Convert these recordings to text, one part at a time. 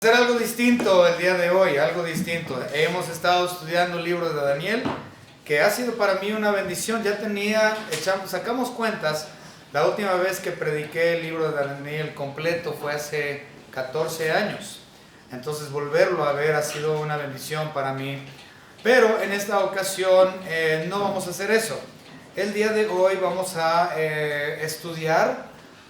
Hacer algo distinto el día de hoy, algo distinto. Hemos estado estudiando el libro de Daniel, que ha sido para mí una bendición. Sacamos cuentas, la última vez que prediqué el libro de Daniel completo fue hace 14 años. Entonces volverlo a ver ha sido una bendición para mí. Pero en esta ocasión no vamos a hacer eso. El día de hoy vamos a estudiar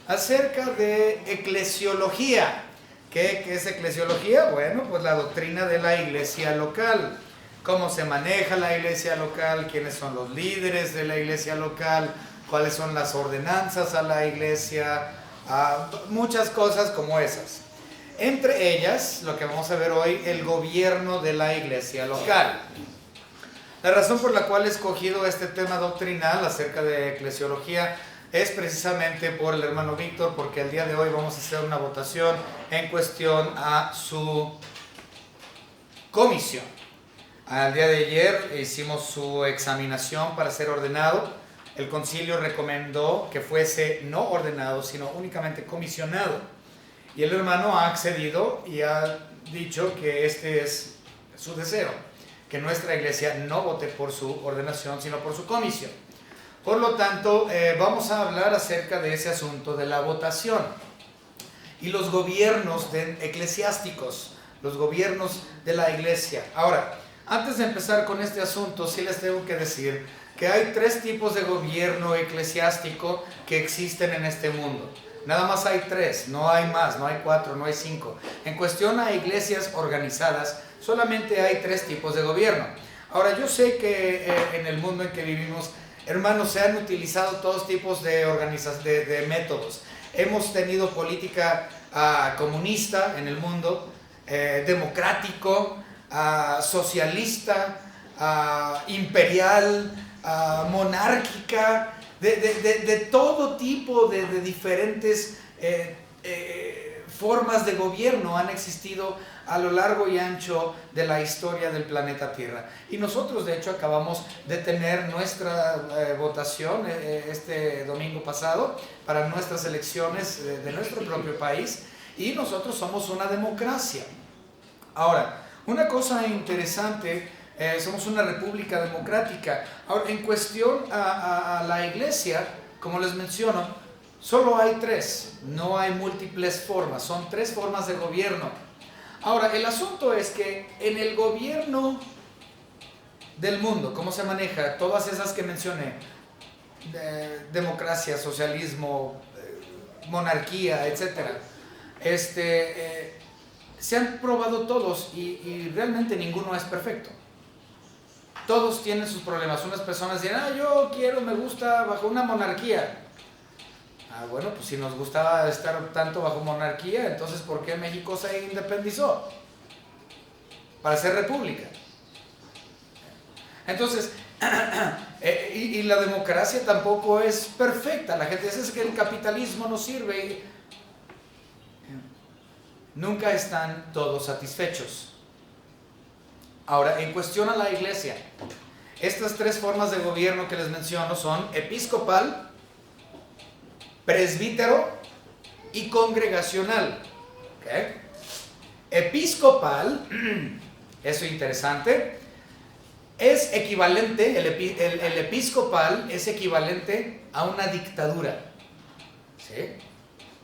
acerca de eclesiología. ¿Qué es eclesiología? Bueno, pues la doctrina de la iglesia local. Cómo se maneja la iglesia local, quiénes son los líderes de la iglesia local, cuáles son las ordenanzas a la iglesia, muchas cosas como esas. Entre ellas, lo que vamos a ver hoy, el gobierno de la iglesia local. La razón por la cual he escogido este tema doctrinal acerca de eclesiología es precisamente por el hermano Víctor, porque el día de hoy vamos a hacer una votación en cuestión a su comisión. Al día de ayer hicimos su examinación para ser ordenado. El concilio recomendó que fuese no ordenado, sino únicamente comisionado. Y el hermano ha accedido y ha dicho que este es su deseo, que nuestra iglesia no vote por su ordenación, sino por su comisión. Por lo tanto, vamos a hablar acerca de ese asunto de la votación y los gobiernos eclesiásticos, los gobiernos de la iglesia. Ahora, antes de empezar con este asunto, sí les tengo que decir que hay tres tipos de gobierno eclesiástico que existen en este mundo. Nada más hay tres, no hay más, no hay cuatro, no hay cinco. En cuestión a iglesias organizadas, solamente hay tres tipos de gobierno. Ahora, yo sé que en el mundo en que vivimos, hermanos, se han utilizado todos tipos de métodos. Hemos tenido política comunista en el mundo, democrático, socialista, imperial, monárquica, de todo tipo de diferentes formas de gobierno han existido a lo largo y ancho de la historia del planeta Tierra. Y nosotros, de hecho, acabamos de tener nuestra votación este domingo pasado para nuestras elecciones de nuestro propio país, y nosotros somos una democracia. Ahora, una cosa interesante, somos una república democrática. Ahora, en cuestión a la iglesia, como les menciono, solo hay tres, no hay múltiples formas, son tres formas de gobierno. Ahora, el asunto es que en el gobierno del mundo, ¿cómo se maneja? Todas esas que mencioné, democracia, socialismo, monarquía, etc. Se han probado todos y realmente ninguno es perfecto. Todos tienen sus problemas. Unas personas dirán, me gusta bajo una monarquía. Bueno, pues si nos gustaba estar tanto bajo monarquía, entonces ¿por qué México se independizó? Para ser república. Entonces, y la democracia tampoco es perfecta. La gente dice que el capitalismo no sirve. Nunca están todos satisfechos. Ahora, en cuestión a la iglesia, estas tres formas de gobierno que les menciono son episcopal, presbítero y congregacional. ¿Okay? Episcopal, eso es interesante, es equivalente, el episcopal es equivalente a una dictadura. ¿Sí?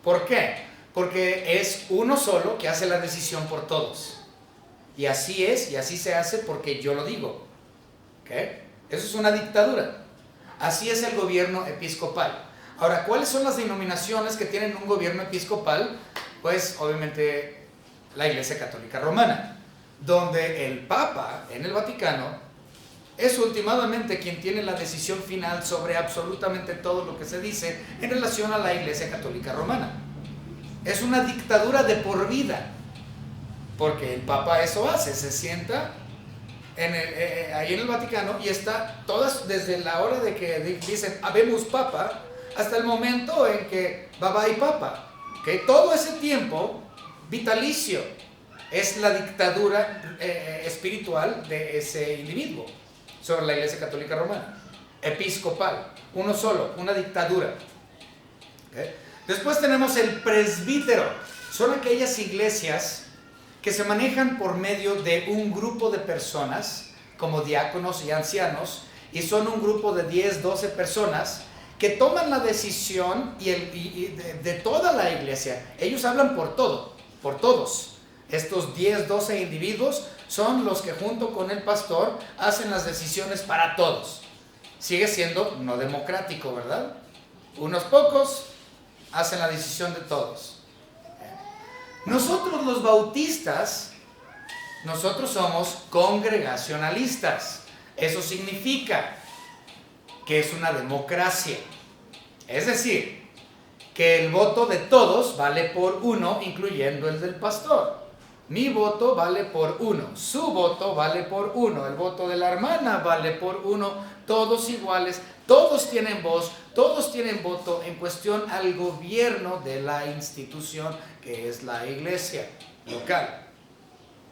¿Por qué? Porque es uno solo que hace la decisión por todos. Y así es, y así se hace porque yo lo digo. ¿Okay? Eso es una dictadura. Así es el gobierno episcopal. Ahora, ¿cuáles son las denominaciones que tienen un gobierno episcopal? Pues, obviamente, la Iglesia Católica Romana, donde el Papa en el Vaticano es últimamente quien tiene la decisión final sobre absolutamente todo lo que se dice en relación a la Iglesia Católica Romana. Es una dictadura de por vida, porque el Papa eso hace, se sienta ahí en el Vaticano y está todas, desde la hora de que dicen habemos Papa, hasta el momento en que bye Papa. ¿Okay? Todo ese tiempo vitalicio es la dictadura espiritual de ese individuo sobre la Iglesia Católica Romana. Episcopal, uno solo, una dictadura. ¿Okay? Después tenemos el presbítero. Son aquellas iglesias que se manejan por medio de un grupo de personas, como diáconos y ancianos, y son un grupo de 10, 12 personas que toman la decisión de toda la iglesia. Ellos hablan por todo, por todos. Estos 10, 12 individuos son los que junto con el pastor hacen las decisiones para todos. Sigue siendo no democrático, ¿verdad? Unos pocos hacen la decisión de todos. Nosotros los bautistas, nosotros somos congregacionalistas. Eso significa que es una democracia. Es decir, que el voto de todos vale por uno, incluyendo el del pastor. Mi voto vale por uno, su voto vale por uno, el voto de la hermana vale por uno, todos iguales, todos tienen voz, todos tienen voto en cuestión al gobierno de la institución que es la iglesia local.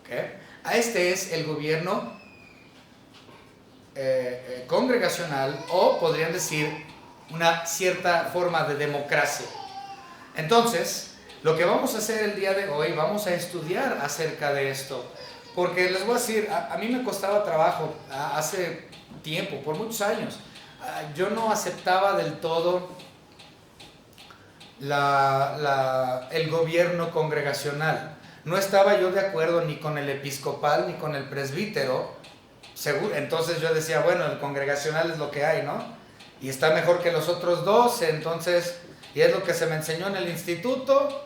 ¿Okay? Este es el gobierno congregacional, o podrían decir una cierta forma de democracia. Entonces, lo que vamos a hacer el día de hoy, vamos a estudiar acerca de esto, porque les voy a decir, a mí me costaba trabajo hace tiempo, por muchos años. Yo no aceptaba del todo el gobierno congregacional. No estaba yo de acuerdo ni con el episcopal ni con el presbítero. Entonces yo decía, bueno, el congregacional es lo que hay, ¿no? Y está mejor que los otros dos, entonces, y es lo que se me enseñó en el instituto,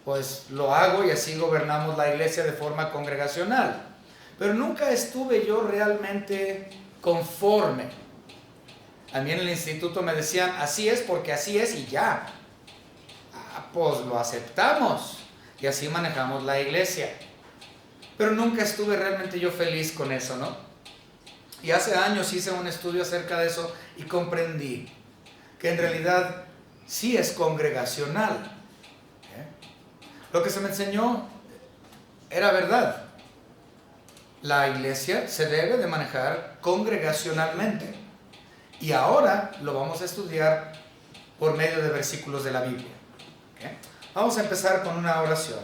pues lo hago y así gobernamos la iglesia de forma congregacional. Pero nunca estuve yo realmente conforme. A mí en el instituto me decían, así es porque así es y ya. Pues lo aceptamos y así manejamos la iglesia. Pero nunca estuve realmente yo feliz con eso, ¿no? Y hace años hice un estudio acerca de eso y comprendí que en realidad sí es congregacional. Lo que se me enseñó era verdad. La iglesia se debe de manejar congregacionalmente. Y ahora lo vamos a estudiar por medio de versículos de la Biblia. Vamos a empezar con una oración.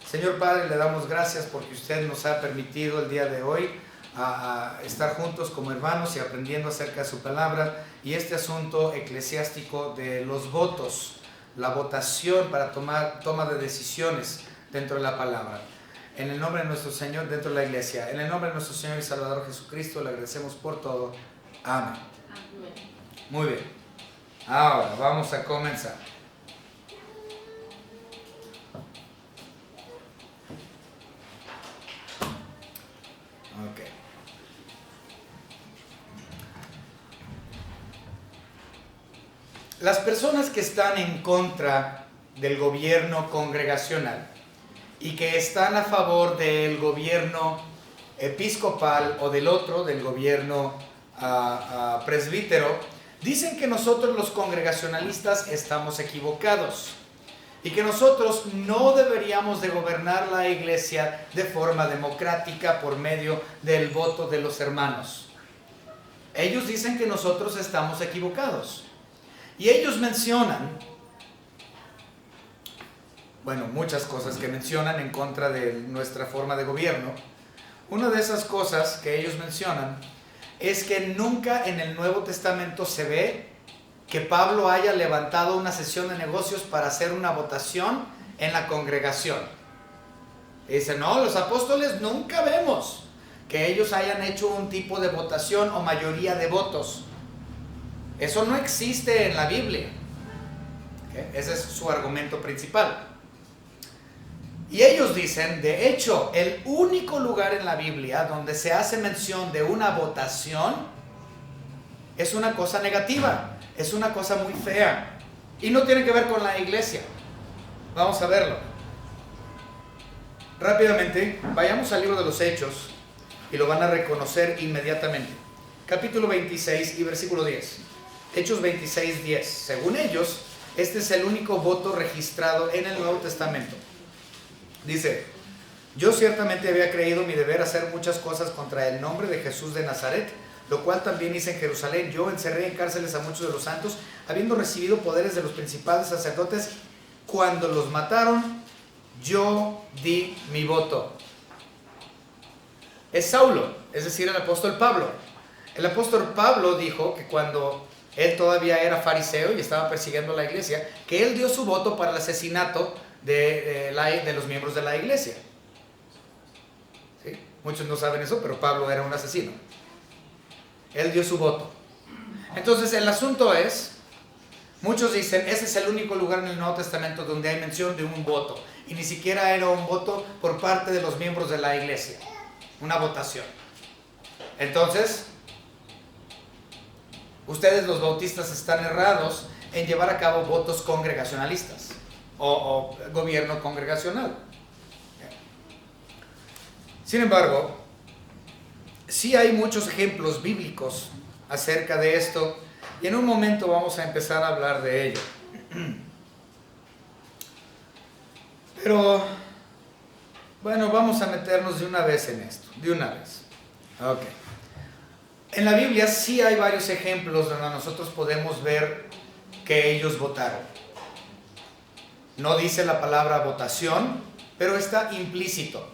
Señor Padre, le damos gracias porque usted nos ha permitido el día de hoy a estar juntos como hermanos y aprendiendo acerca de su palabra y este asunto eclesiástico de los votos, la votación para toma de decisiones dentro de la palabra. En el nombre de nuestro Señor, dentro de la iglesia, en el nombre de nuestro Señor y Salvador Jesucristo, le agradecemos por todo. Amén. Muy bien. Ahora vamos a comenzar. Ok. Las personas que están en contra del gobierno congregacional y que están a favor del gobierno episcopal o del otro, del gobierno presbítero, dicen que nosotros los congregacionalistas estamos equivocados y que nosotros no deberíamos de gobernar la iglesia de forma democrática por medio del voto de los hermanos. Ellos dicen que nosotros estamos equivocados. Y ellos mencionan, bueno, muchas cosas que mencionan en contra de nuestra forma de gobierno. Una de esas cosas que ellos mencionan es que nunca en el Nuevo Testamento se ve que Pablo haya levantado una sesión de negocios para hacer una votación en la congregación. Y dicen, no, los apóstoles nunca vemos que ellos hayan hecho un tipo de votación o mayoría de votos. Eso no existe en la Biblia. Ese es su argumento principal. Y ellos dicen, de hecho, el único lugar en la Biblia donde se hace mención de una votación es una cosa negativa, es una cosa muy fea y no tiene que ver con la iglesia. Vamos a verlo. Rápidamente, vayamos al libro de los Hechos y lo van a reconocer inmediatamente. Capítulo 26 y versículo 10. Hechos 26, 10. Según ellos, este es el único voto registrado en el Nuevo Testamento. Dice, yo ciertamente había creído mi deber hacer muchas cosas contra el nombre de Jesús de Nazaret, lo cual también hice en Jerusalén. Yo encerré en cárceles a muchos de los santos, habiendo recibido poderes de los principales sacerdotes. Cuando los mataron, yo di mi voto. Es Saulo, es decir, el apóstol Pablo. El apóstol Pablo dijo que cuando él todavía era fariseo y estaba persiguiendo a la iglesia, que él dio su voto para el asesinato de los miembros de la iglesia. ¿Sí? Muchos no saben eso, pero Pablo era un asesino. Él dio su voto. Entonces el asunto es, muchos dicen, ese es el único lugar en el Nuevo Testamento donde hay mención de un voto. Y ni siquiera era un voto por parte de los miembros de la iglesia. Una votación. Entonces, ustedes los bautistas están errados en llevar a cabo votos congregacionalistas o gobierno congregacional. Sin embargo, sí hay muchos ejemplos bíblicos acerca de esto y en un momento vamos a empezar a hablar de ello. Pero, bueno, vamos a meternos de una vez en esto, de una vez. Ok. En la Biblia sí hay varios ejemplos donde nosotros podemos ver que ellos votaron. No dice la palabra votación, pero está implícito.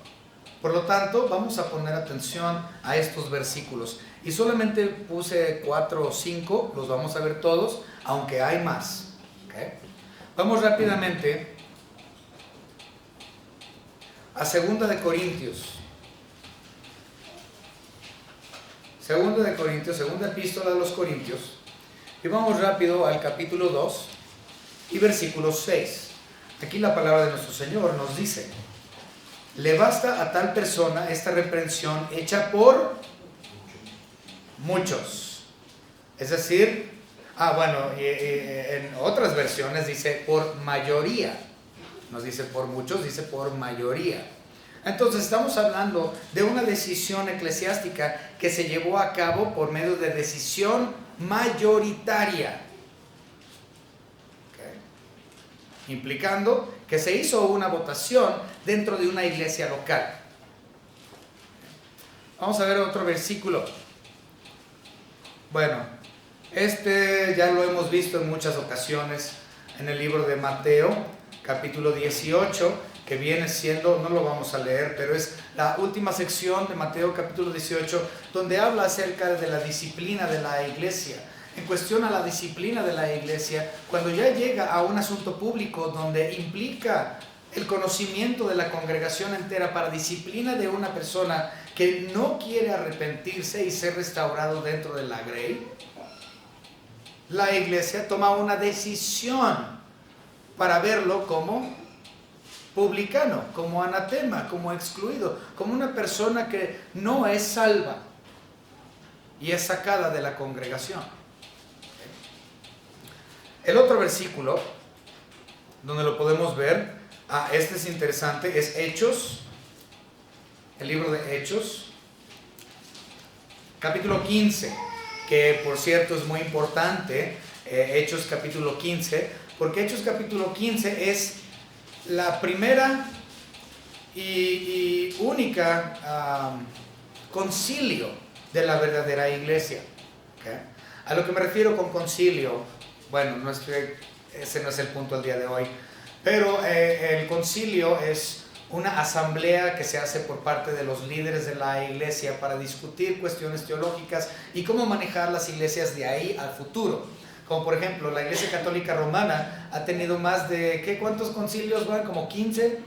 Por lo tanto, vamos a poner atención a estos versículos. Y solamente puse 4 o 5, los vamos a ver todos, aunque hay más. ¿Okay? Vamos rápidamente a 2 de Corintios. 2 de Corintios, segunda epístola de los Corintios. Y vamos rápido al capítulo 2 y versículo 6. Aquí la palabra de nuestro Señor nos dice: le basta a tal persona esta reprensión hecha por muchos. Es decir, en otras versiones dice por mayoría. Nos dice por muchos, dice por mayoría. Entonces estamos hablando de una decisión eclesiástica que se llevó a cabo por medio de decisión mayoritaria. ¿Okay? Implicando que se hizo una votación dentro de una iglesia local. Vamos a ver otro versículo. Bueno, este ya lo hemos visto en muchas ocasiones en el libro de Mateo, capítulo 18, que viene siendo, no lo vamos a leer, pero es la última sección de Mateo capítulo 18, donde habla acerca de la disciplina de la iglesia. En cuestión a la disciplina de la iglesia, cuando ya llega a un asunto público donde implica el conocimiento de la congregación entera para disciplina de una persona que no quiere arrepentirse y ser restaurado dentro de la grey, la iglesia toma una decisión para verlo como publicano, como anatema, como excluido, como una persona que no es salva y es sacada de la congregación. El otro versículo donde lo podemos ver, este es interesante, es Hechos, el libro de Hechos, capítulo 15, que por cierto es muy importante, Hechos capítulo 15, porque Hechos capítulo 15 es la primera y única concilio de la verdadera iglesia. ¿Okay? A lo que me refiero con concilio, bueno, ese no es el punto al día de hoy, pero el concilio es una asamblea que se hace por parte de los líderes de la iglesia para discutir cuestiones teológicas y cómo manejar las iglesias de ahí al futuro. Como por ejemplo, la Iglesia Católica Romana ha tenido más de, ¿cuántos concilios van? ¿Como 15?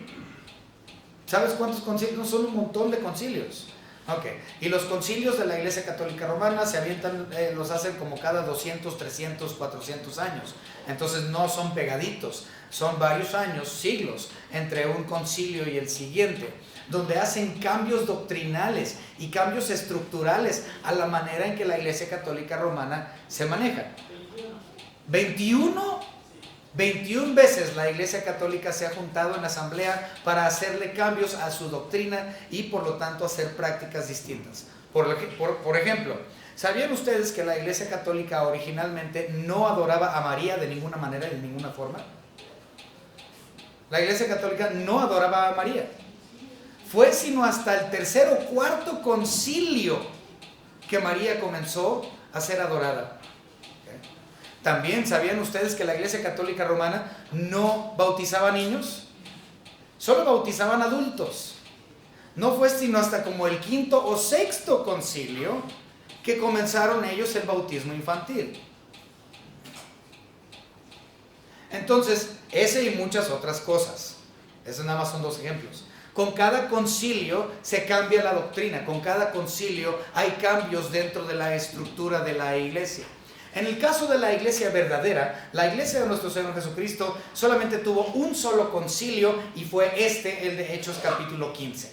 ¿Sabes cuántos concilios? No, son un montón de concilios. Okay. Y los concilios de la Iglesia Católica Romana se avientan, los hacen como cada 200, 300, 400 años. Entonces no son pegaditos, son varios años, siglos, entre un concilio y el siguiente, donde hacen cambios doctrinales y cambios estructurales a la manera en que la Iglesia Católica Romana se maneja. 21 veces la Iglesia Católica se ha juntado en asamblea para hacerle cambios a su doctrina y por lo tanto hacer prácticas distintas. Por ejemplo, ¿sabían ustedes que la Iglesia Católica originalmente no adoraba a María de ninguna manera, de ninguna forma? La Iglesia Católica no adoraba a María. Fue sino hasta el tercer o cuarto concilio que María comenzó a ser adorada. También, ¿sabían ustedes que la Iglesia Católica Romana no bautizaba niños? solo bautizaban adultos. No fue sino hasta como el quinto o sexto concilio que comenzaron ellos el bautismo infantil. Entonces, ese y muchas otras cosas. Esos nada más son 2 ejemplos. Con cada concilio se cambia la doctrina, con cada concilio hay cambios dentro de la estructura de la iglesia. En el caso de la iglesia verdadera, la iglesia de nuestro Señor Jesucristo solamente tuvo un solo concilio y fue el de Hechos capítulo 15.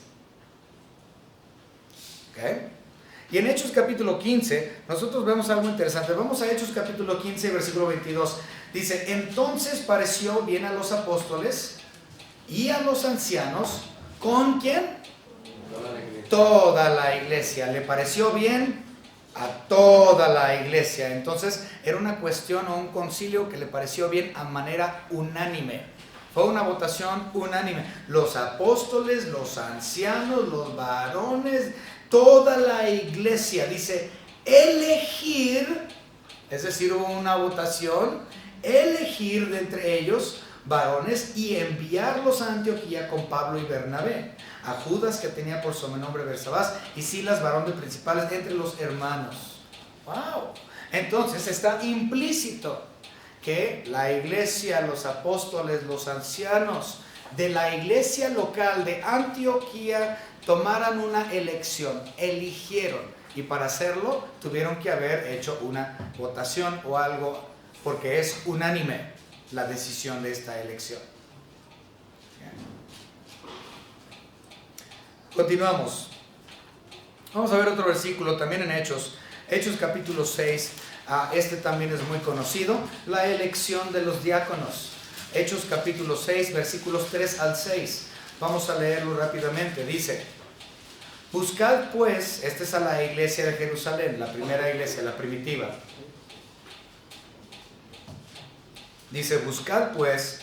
¿Okay? Y en Hechos capítulo 15 nosotros vemos algo interesante. Vamos a Hechos capítulo 15, versículo 22. Dice, entonces pareció bien a los apóstoles y a los ancianos. ¿Con quién? Toda la iglesia. Le pareció bien a toda la iglesia. Entonces era una cuestión o un concilio que le pareció bien a manera unánime. Fue una votación unánime. Los apóstoles, los ancianos, los varones, toda la iglesia. Dice, elegir, es decir, hubo una votación, elegir de entre ellos varones y enviarlos a Antioquía con Pablo y Bernabé, a Judas, que tenía por sobrenombre Bersabás, y Silas, varón de principales entre los hermanos. ¡Wow! Entonces está implícito que la iglesia, los apóstoles, los ancianos de la iglesia local de Antioquía tomaran una elección, eligieron, y para hacerlo tuvieron que haber hecho una votación o algo, porque es unánime la decisión de esta elección. Continuamos. Vamos a ver otro versículo también en Hechos capítulo 6. Este también es muy conocido, la elección de los diáconos. Hechos capítulo 6, versículos 3 al 6. Vamos a leerlo rápidamente. Dice, buscad pues, esta es a la iglesia de Jerusalén, la primera iglesia, la primitiva. Dice, buscad pues,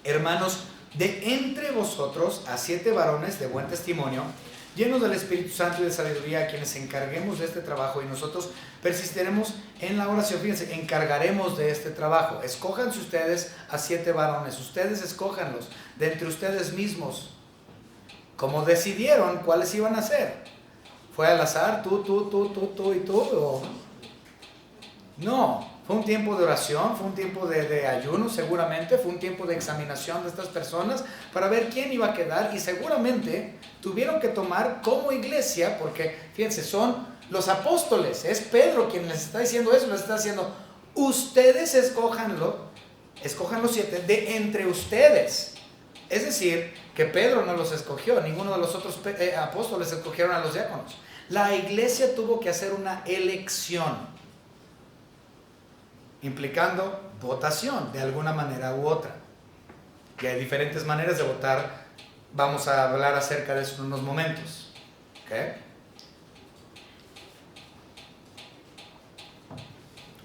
hermanos, de entre vosotros a 7 varones de buen testimonio, llenos del Espíritu Santo y de sabiduría, a quienes encarguemos de este trabajo, y nosotros persistiremos en la oración. Fíjense, encargaremos de este trabajo. Escójanse ustedes a 7 varones, ustedes escójanlos de entre ustedes mismos, como decidieron cuáles iban a ser. ¿Fue al azar? ¿Tú y tú? ¿O? No, fue un tiempo de oración, fue un tiempo de ayuno seguramente, fue un tiempo de examinación de estas personas para ver quién iba a quedar, y seguramente tuvieron que tomar como iglesia, porque fíjense, son los apóstoles, es Pedro quien les está diciendo eso, les está diciendo, ustedes escojan los 7 de entre ustedes. Es decir, que Pedro no los escogió, ninguno de los otros apóstoles escogieron a los diáconos. La iglesia tuvo que hacer una elección, implicando votación de alguna manera u otra. Y hay diferentes maneras de votar. Vamos a hablar acerca de eso en unos momentos. ¿Okay?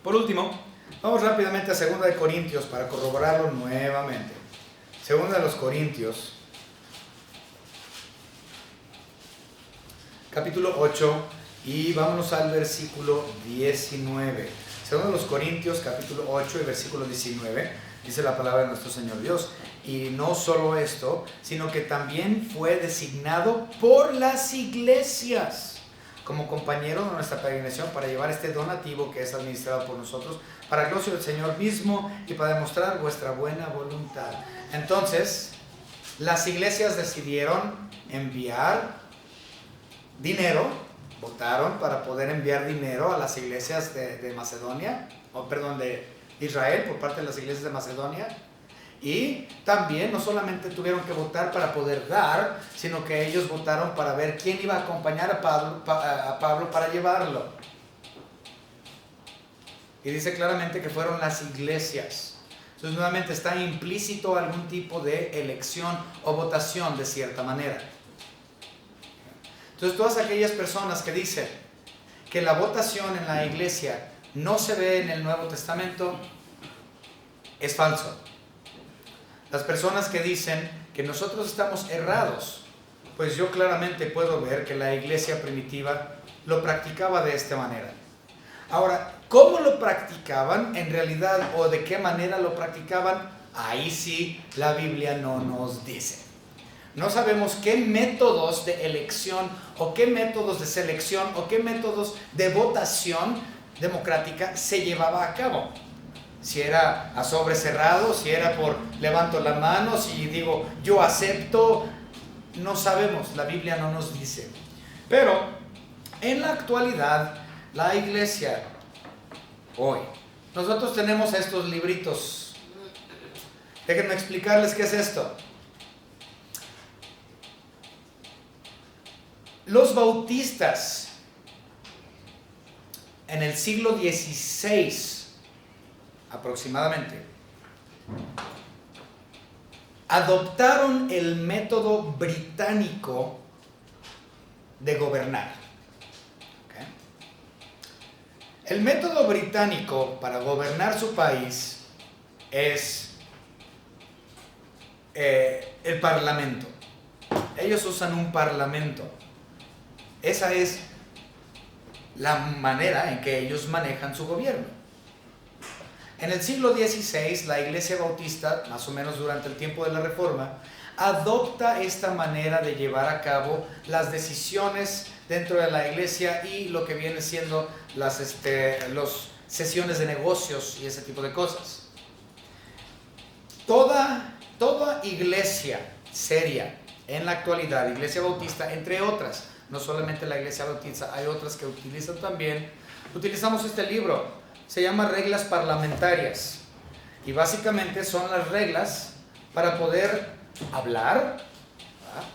Por último, vamos rápidamente a 2 de Corintios para corroborarlo nuevamente. 2 de los Corintios, capítulo 8, y vámonos al versículo 19. 2 de los Corintios, capítulo 8 y versículo 19, dice la palabra de nuestro Señor Dios. Y no solo esto, sino que también fue designado por las iglesias como compañero de nuestra peregrinación para llevar este donativo que es administrado por nosotros, para el gloria del Señor mismo y para demostrar vuestra buena voluntad. Entonces, las iglesias decidieron enviar dinero, votaron para poder enviar dinero a las iglesias de Macedonia, de Israel, por parte de las iglesias de Macedonia. Y también no solamente tuvieron que votar para poder dar, sino que ellos votaron para ver quién iba a acompañar a Pablo para llevarlo. Y dice claramente que fueron las iglesias. Entonces nuevamente está implícito algún tipo de elección o votación de cierta manera. Entonces todas aquellas personas que dicen que la votación en la iglesia no se ve en el Nuevo Testamento, es falso. Las personas que dicen que nosotros estamos errados, pues yo claramente puedo ver que la iglesia primitiva lo practicaba de esta manera. Ahora, ¿cómo lo practicaban en realidad o de qué manera lo practicaban? Ahí sí la Biblia no nos dice. No sabemos qué métodos de elección o qué métodos de selección o qué métodos de votación democrática se llevaba a cabo. Si era a sobre cerrado, si era por levanto la mano, si digo yo acepto, no sabemos, la Biblia no nos dice. Pero en la actualidad, la iglesia, hoy, nosotros tenemos estos libritos. Déjenme explicarles qué es esto. Los bautistas en el siglo XVI aproximadamente adoptaron el método británico de gobernar. ¿Okay? El método británico para gobernar su país es el parlamento. Ellos usan un parlamento. Esa es la manera en que ellos manejan su gobierno. En el siglo XVI, la Iglesia Bautista, más o menos durante el tiempo de la Reforma, adopta esta manera de llevar a cabo las decisiones dentro de la iglesia y lo que viene siendo las sesiones de negocios y ese tipo de cosas. Toda iglesia seria en la actualidad, Iglesia Bautista, entre otras, no solamente la Iglesia Bautista, hay otras que utilizan también, utilizamos este libro, se llama Reglas Parlamentarias, y básicamente son las reglas para poder hablar, ¿verdad?,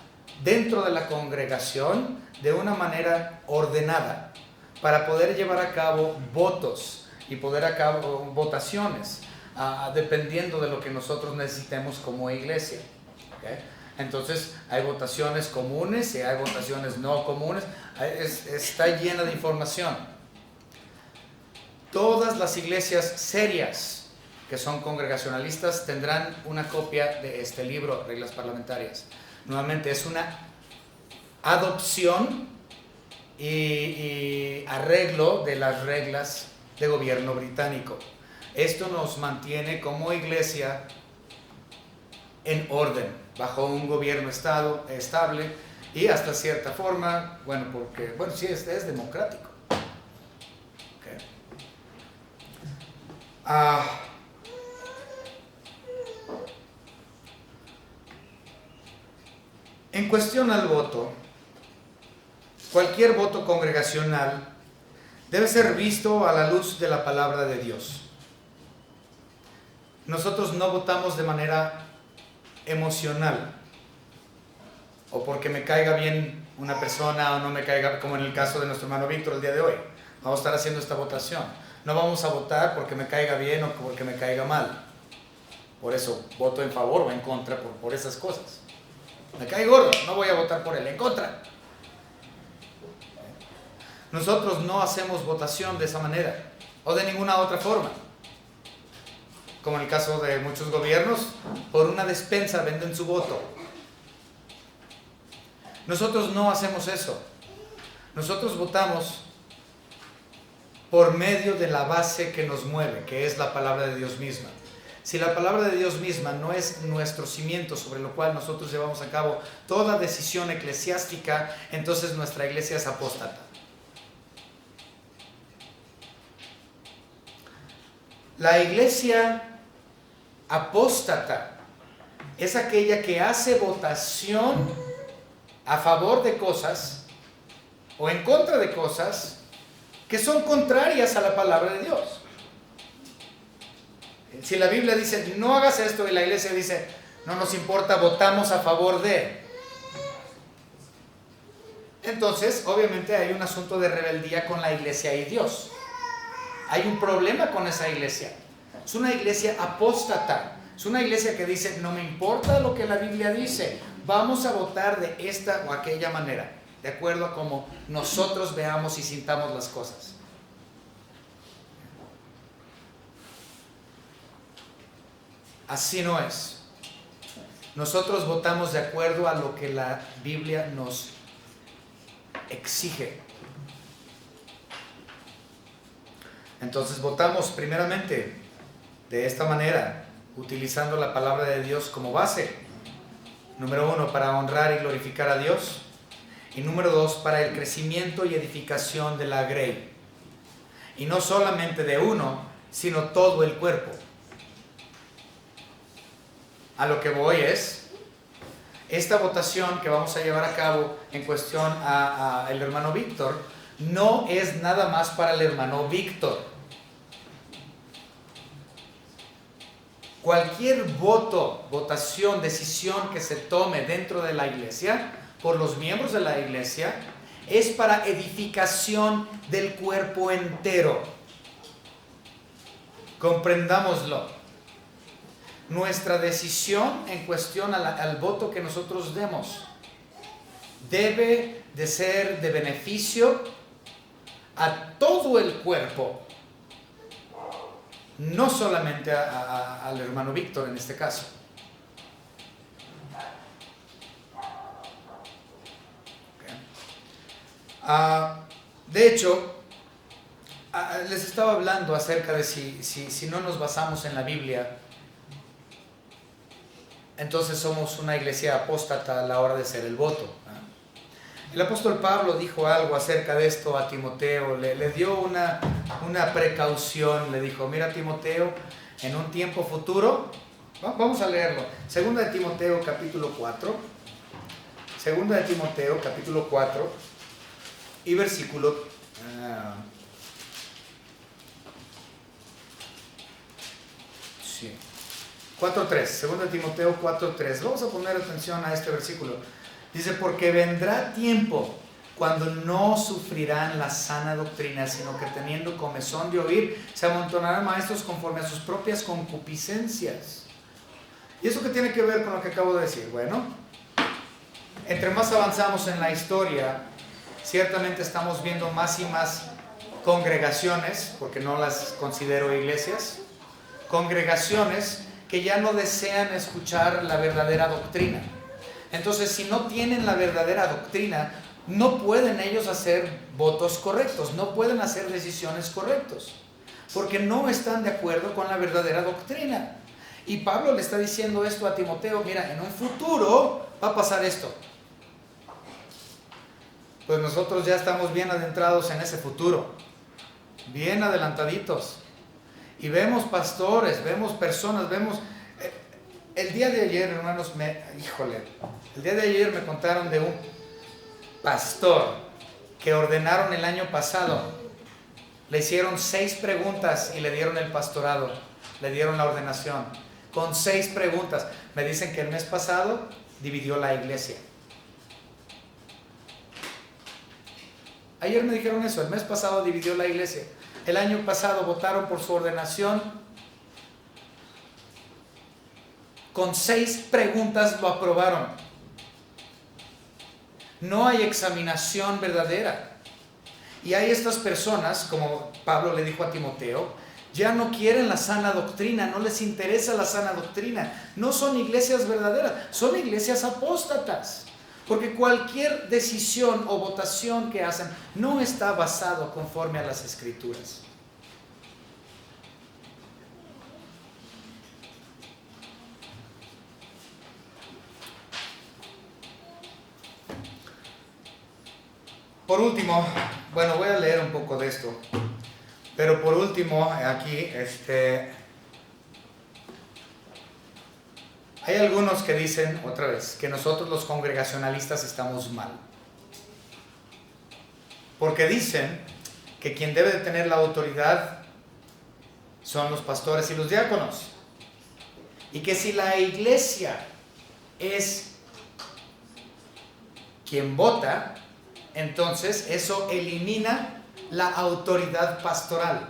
dentro de la congregación de una manera ordenada, para poder llevar a cabo votos y poder a cabo votaciones, dependiendo de lo que nosotros necesitemos como iglesia. ¿Okay? Entonces hay votaciones comunes y hay votaciones no comunes, está llena de información. Todas las iglesias serias que son congregacionalistas tendrán una copia de este libro, Reglas Parlamentarias. Nuevamente es una adopción y arreglo de las reglas de gobierno británico. Esto nos mantiene como iglesia en orden, bajo un gobierno estable y hasta cierta forma, porque sí es democrático. Okay. En cuestión al voto, cualquier voto congregacional debe ser visto a la luz de la palabra de Dios. Nosotros no votamos de manera emocional o porque me caiga bien una persona o no me caiga, como en el caso de nuestro hermano Víctor el día de hoy. Vamos a estar haciendo esta votación. No vamos a votar porque me caiga bien o porque me caiga mal. Por eso voto en favor o en contra por esas cosas. Me cae gordo, no voy a votar por él, en contra. Nosotros no hacemos votación de esa manera o de ninguna otra forma. Como en el caso de muchos gobiernos, por una despensa venden su voto. Nosotros no hacemos eso. Nosotros votamos por medio de la base que nos mueve, que es la palabra de Dios misma. Si la palabra de Dios misma no es nuestro cimiento sobre lo cual nosotros llevamos a cabo toda decisión eclesiástica, entonces nuestra iglesia es apóstata. La iglesia apóstata es aquella que hace votación a favor de cosas o en contra de cosas que son contrarias a la palabra de Dios. Si la Biblia dice no hagas esto y la iglesia dice no nos importa, votamos a favor de, entonces obviamente hay un asunto de rebeldía con la iglesia y Dios. Hay un problema con esa iglesia. Es una iglesia apóstata. Es una iglesia que dice, no me importa lo que la Biblia dice, vamos a votar de esta o aquella manera, de acuerdo a cómo nosotros veamos y sintamos las cosas. Así no es. Nosotros votamos de acuerdo a lo que la Biblia nos exige. Entonces votamos primeramente de esta manera, utilizando la palabra de Dios como base. Número 1, para honrar y glorificar a Dios. Y número 2, para el crecimiento y edificación de la grey. Y no solamente de uno, sino todo el cuerpo. A lo que voy es, esta votación que vamos a llevar a cabo en cuestión al hermano Víctor, no es nada más para el hermano Víctor. Cualquier voto, votación, decisión que se tome dentro de la iglesia, por los miembros de la iglesia, es para edificación del cuerpo entero. Comprendámoslo. Nuestra decisión en cuestión al voto que nosotros demos debe de ser de beneficio a todo el cuerpo, no solamente al hermano Víctor en este caso. De hecho, les estaba hablando acerca de si no nos basamos en la Biblia, entonces somos una iglesia apóstata a la hora de hacer el voto. El apóstol Pablo dijo algo acerca de esto a Timoteo, le dio una precaución, le dijo: mira, Timoteo, en un tiempo futuro, vamos a leerlo, 2 de Timoteo capítulo 4, 2 de Timoteo capítulo 4 y versículo 4.3, 2 de Timoteo 4.3. Vamos a poner atención a este versículo. Dice: porque vendrá tiempo cuando no sufrirán la sana doctrina, sino que teniendo comezón de oír, se amontonarán maestros conforme a sus propias concupiscencias. ¿Y eso qué tiene que ver con lo que acabo de decir? Bueno, entre más avanzamos en la historia, ciertamente estamos viendo más y más congregaciones, porque no las considero iglesias, congregaciones que ya no desean escuchar la verdadera doctrina. Entonces, si no tienen la verdadera doctrina, no pueden ellos hacer votos correctos, no pueden hacer decisiones correctas, porque no están de acuerdo con la verdadera doctrina. Y Pablo le está diciendo esto a Timoteo: mira, en un futuro va a pasar esto. Pues nosotros ya estamos bien adentrados en ese futuro, bien adelantaditos. Y vemos pastores, vemos personas, vemos... El día de ayer, hermanos, el día de ayer me contaron de un pastor que ordenaron el año pasado. Le hicieron 6 preguntas y le dieron el pastorado, le dieron la ordenación, con 6 preguntas. Me dicen que el mes pasado dividió la iglesia. Ayer me dijeron eso, el mes pasado dividió la iglesia. El año pasado votaron por su ordenación. Con 6 preguntas lo aprobaron. No hay examinación verdadera. Y hay estas personas, como Pablo le dijo a Timoteo, ya no quieren la sana doctrina, no les interesa la sana doctrina. No son iglesias verdaderas, son iglesias apóstatas. Porque cualquier decisión o votación que hacen no está basado conforme a las Escrituras. Por último, bueno, voy a leer un poco de esto. Pero por último, aquí, hay algunos que dicen, otra vez, que nosotros los congregacionalistas estamos mal. Porque dicen que quien debe de tener la autoridad son los pastores y los diáconos. Y que si la iglesia es quien vota, entonces eso elimina la autoridad pastoral.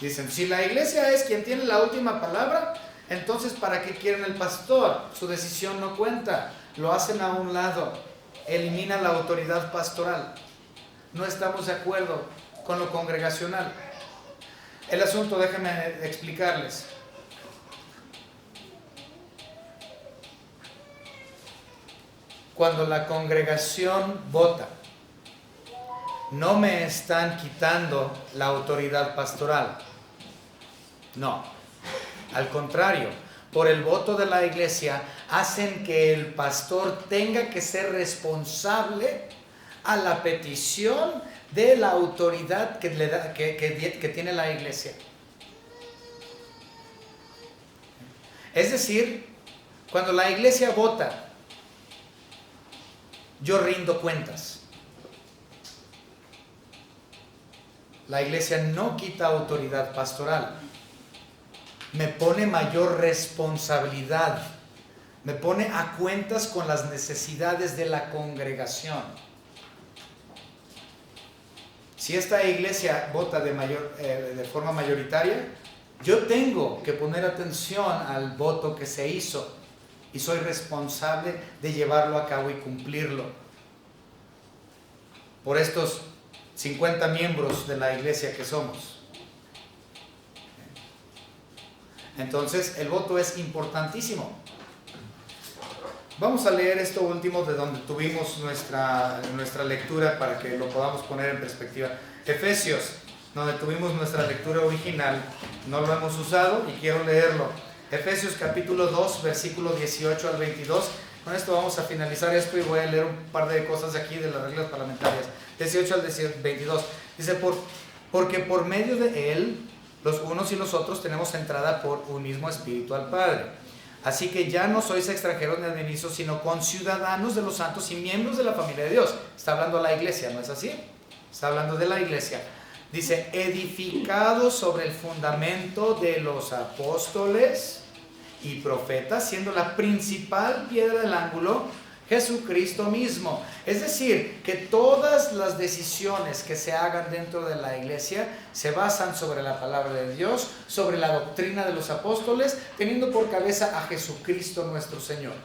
Dicen, si la iglesia es quien tiene la última palabra, entonces ¿para qué quieren el pastor? Su decisión no cuenta, lo hacen a un lado, elimina la autoridad pastoral. No estamos de acuerdo con lo congregacional. El asunto, déjenme explicarles. Cuando la congregación vota, no me están quitando la autoridad pastoral. No, al contrario, por el voto de la iglesia, hacen que el pastor tenga que ser responsable a la petición de la autoridad que tiene la iglesia. Es decir, cuando la iglesia vota, yo rindo cuentas. La iglesia no quita autoridad pastoral, me pone mayor responsabilidad, me pone a cuentas con las necesidades de la congregación. Si esta iglesia vota de forma mayoritaria, yo tengo que poner atención al voto que se hizo y soy responsable de llevarlo a cabo y cumplirlo. Por estos 50 miembros de la iglesia que somos. Entonces, el voto es importantísimo. Vamos a leer esto último de donde tuvimos nuestra lectura para que lo podamos poner en perspectiva. Efesios, donde tuvimos nuestra lectura original, no lo hemos usado y quiero leerlo. Efesios capítulo 2, versículo 18 al 22. Con esto vamos a finalizar esto y voy a leer un par de cosas aquí de las reglas parlamentarias. 18 al 22. Dice, porque por medio de él, los unos y los otros tenemos entrada por un mismo espíritu al Padre. Así que ya no sois extranjeros ni advenedizos, sino conciudadanos de los santos y miembros de la familia de Dios. Está hablando a la iglesia, ¿no es así? Está hablando de la iglesia. Dice, edificados sobre el fundamento de los apóstoles y profetas, siendo la principal piedra del ángulo Jesucristo mismo. Es decir, que todas las decisiones que se hagan dentro de la iglesia se basan sobre la palabra de Dios, sobre la doctrina de los apóstoles, teniendo por cabeza a Jesucristo nuestro Señor.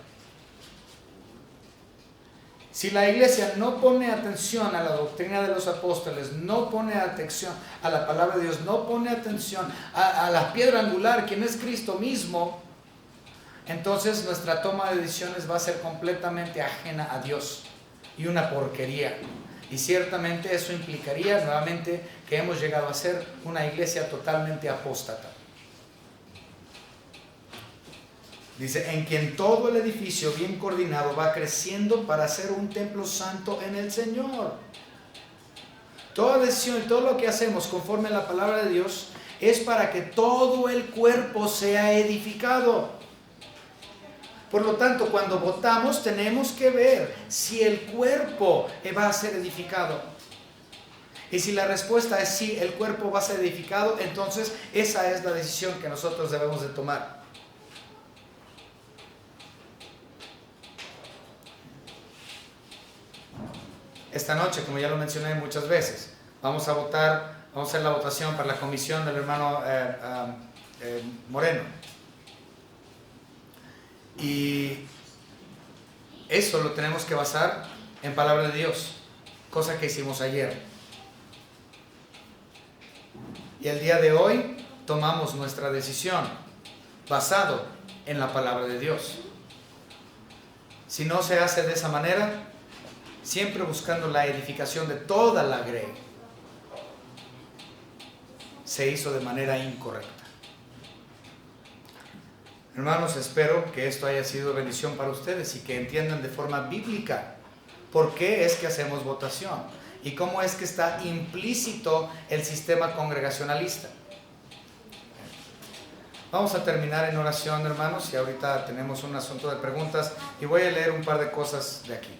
Si la iglesia no pone atención a la doctrina de los apóstoles, no pone atención a la palabra de Dios, no pone atención a la piedra angular, quien es Cristo mismo, entonces nuestra toma de decisiones va a ser completamente ajena a Dios y una porquería. Y ciertamente eso implicaría nuevamente que hemos llegado a ser una iglesia totalmente apóstata. Dice, en quien todo el edificio bien coordinado va creciendo para ser un templo santo en el Señor. Toda decisión y todo lo que hacemos conforme a la palabra de Dios es para que todo el cuerpo sea edificado. Por lo tanto, cuando votamos tenemos que ver si el cuerpo va a ser edificado. Y si la respuesta es sí, el cuerpo va a ser edificado, entonces esa es la decisión que nosotros debemos de tomar. Esta noche, como ya lo mencioné muchas veces, vamos a votar, vamos a hacer la votación para la comisión del hermano Moreno. Y eso lo tenemos que basar en palabra de Dios, cosa que hicimos ayer. Y el día de hoy tomamos nuestra decisión basado en la palabra de Dios. Si no se hace de esa manera, siempre buscando la edificación de toda la grey, se hizo de manera incorrecta. Hermanos, espero que esto haya sido bendición para ustedes y que entiendan de forma bíblica por qué es que hacemos votación y cómo es que está implícito el sistema congregacionalista. Vamos a terminar en oración, hermanos, y ahorita tenemos un asunto de preguntas y voy a leer un par de cosas de aquí.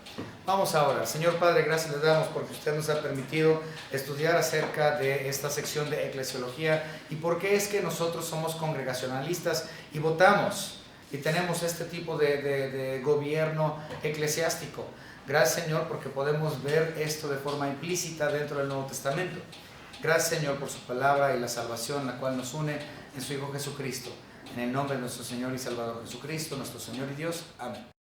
Vamos a orar. Señor Padre, gracias le damos porque usted nos ha permitido estudiar acerca de esta sección de eclesiología y por qué es que nosotros somos congregacionalistas y votamos y tenemos este tipo de gobierno eclesiástico. Gracias, Señor, porque podemos ver esto de forma implícita dentro del Nuevo Testamento. Gracias, Señor, por su palabra y la salvación, la cual nos une en su Hijo Jesucristo. En el nombre de nuestro Señor y Salvador Jesucristo, nuestro Señor y Dios. Amén.